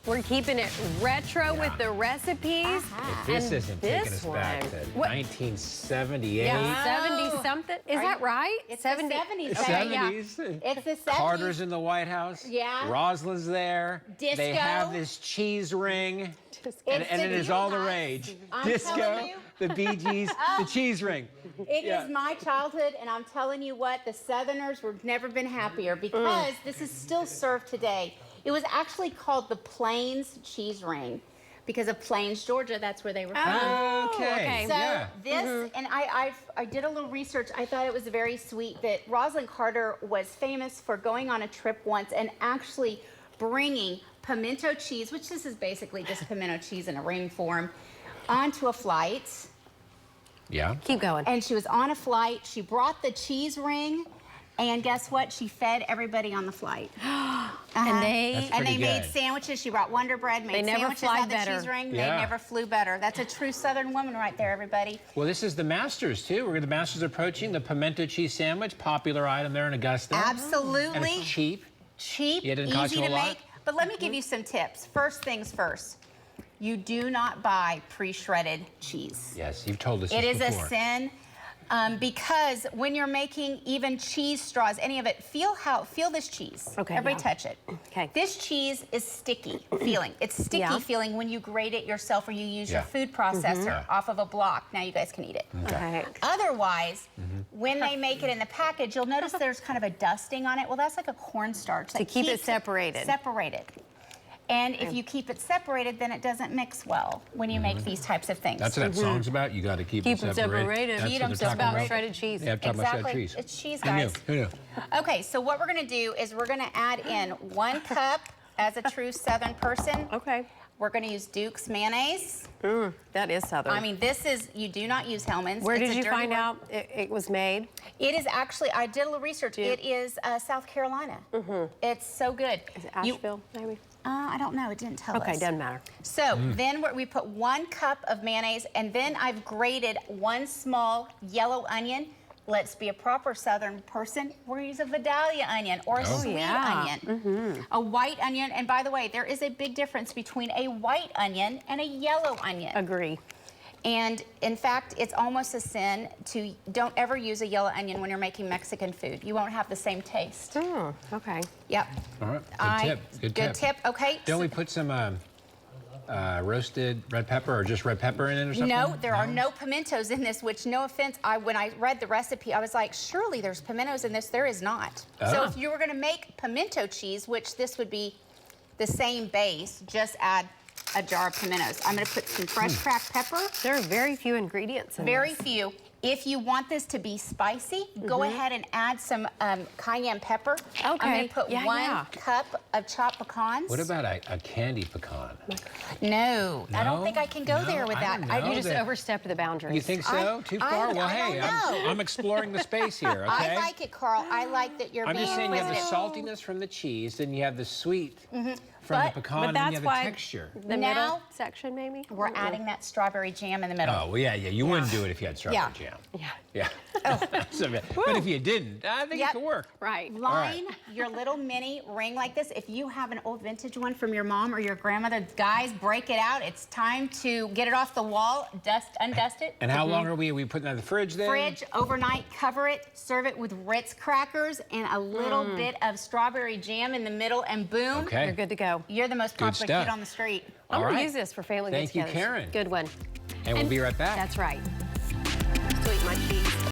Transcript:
We're keeping it retro with the recipes. This isn't taking us back to 1978. Yeah, 70-something. Is that right? It's 70s. Okay, 70s. It's the 70s. Carter's in the White House. Yeah. Rosalyn's there. Disco. They have this cheese ring. And it is all the rage. I'm Disco, telling you. the Bee Gees, the cheese ring. It is my childhood, and I'm telling you what, the Southerners have never been happier because this is still served today. It was actually called the Plains cheese ring because of Plains, Georgia. That's where they were from. Okay. So Yeah. this, and I did a little research. I thought it was very sweet that Rosalyn Carter was famous for going on a trip once and actually bringing pimento cheese, which this is basically just pimento cheese in a ring form, onto a flight. Yeah. Keep going. And she was on a flight. She brought the cheese ring, and guess what? She fed everybody on the flight. And they made sandwiches. She brought Wonder Bread, made never sandwiches fly out of the better. cheese ring. Yeah. They never flew better. That's a true Southern woman right there, everybody. Well, this is the Masters, too. The Masters approaching the pimento cheese sandwich, popular item there in Augusta. Absolutely. And it's cheap. Cheap, Yeah, it didn't cost easy you a to lot? make. But let me give you some tips. First things first. You do not buy pre-shredded cheese. Yes, you've told us It this is before. a sin because when you're making even cheese straws, any of it, feel this cheese. Okay, Everybody touch it. Okay. This cheese is sticky feeling. It's sticky feeling when you grate it yourself or you use your food processor off of a block. Now you guys can eat it. Okay. Otherwise, when they make it in the package, you'll notice there's kind of a dusting on it. Well, that's like a cornstarch. To keep it separated. Separated. And if you keep it separated, then it doesn't mix well when you make these types of things. That's what that song's about. You got to keep it separated. That's Keep what them they're talking about about. shredded cheese. Yeah, I'm talking about shredded Exactly. cheese. It's cheese, Who knew? guys. Who knew? Okay, so what we're going to do is we're going to add in 1 cup as a true Southern person. Okay. We're going to use Duke's mayonnaise. That is Southern. I mean, this is, you do not use Hellman's. Where It's did a you dirty find word. out it was made? It is actually, I did a little research. It is South Carolina. It's so good. Is it Asheville, maybe? I don't know. It didn't tell us. Okay, doesn't matter. So then we put 1 cup of mayonnaise, and then I've grated 1 small yellow onion. Let's be a proper Southern person. We're going to use a Vidalia onion or a sweet onion. A white onion. And by the way, there is a big difference between a white onion and a yellow onion. Agree. And in fact, it's almost a sin to don't ever use a yellow onion when you're making Mexican food. You won't have the same taste. Okay. Yep. All right. Good tip. Good tip. Okay. Don't we put some roasted red pepper or just red pepper in it or something? No, there are no pimentos in this, which, no offense, when I read the recipe, I was like, surely there's pimentos in this. There is not. So if you were going to make pimento cheese, which this would be the same base, just add a jar of pimentos. I'm going to put some fresh cracked pepper. There are very few ingredients in Very this. few. If you want this to be spicy, go ahead and add some cayenne pepper. I'm going to put 1 cup of chopped pecans. What about a candy pecan? No, I don't think I can go there with that. You just overstepped the boundaries. You think so? Too far? Well, hey, I'm exploring the space here, okay? I like it, Carl. I like that you're I'm being just saying you have the inquisitive. saltiness from the cheese, then you have the sweet from the pecan, But and then that's you have the why texture. the middle section, maybe? We're adding that strawberry jam in the middle. Oh, well, yeah. You wouldn't do it if you had strawberry jam. Yeah. But if you didn't, I think it could work. Right. Line your little mini ring like this. If you have an old vintage one from your mom or your grandmother, guys, break it out. It's time to get it off the wall, undust it. And how long are we putting that in the fridge then? Fridge, overnight, cover it, serve it with Ritz crackers and a little bit of strawberry jam in the middle, and boom. Okay. You're good to go. You're the most popular stuff. kid on the street. I'm going to right. use this for family Thank you, get-togethers. Karen. Good one. And we'll be right back. That's right. Still eat my cheese.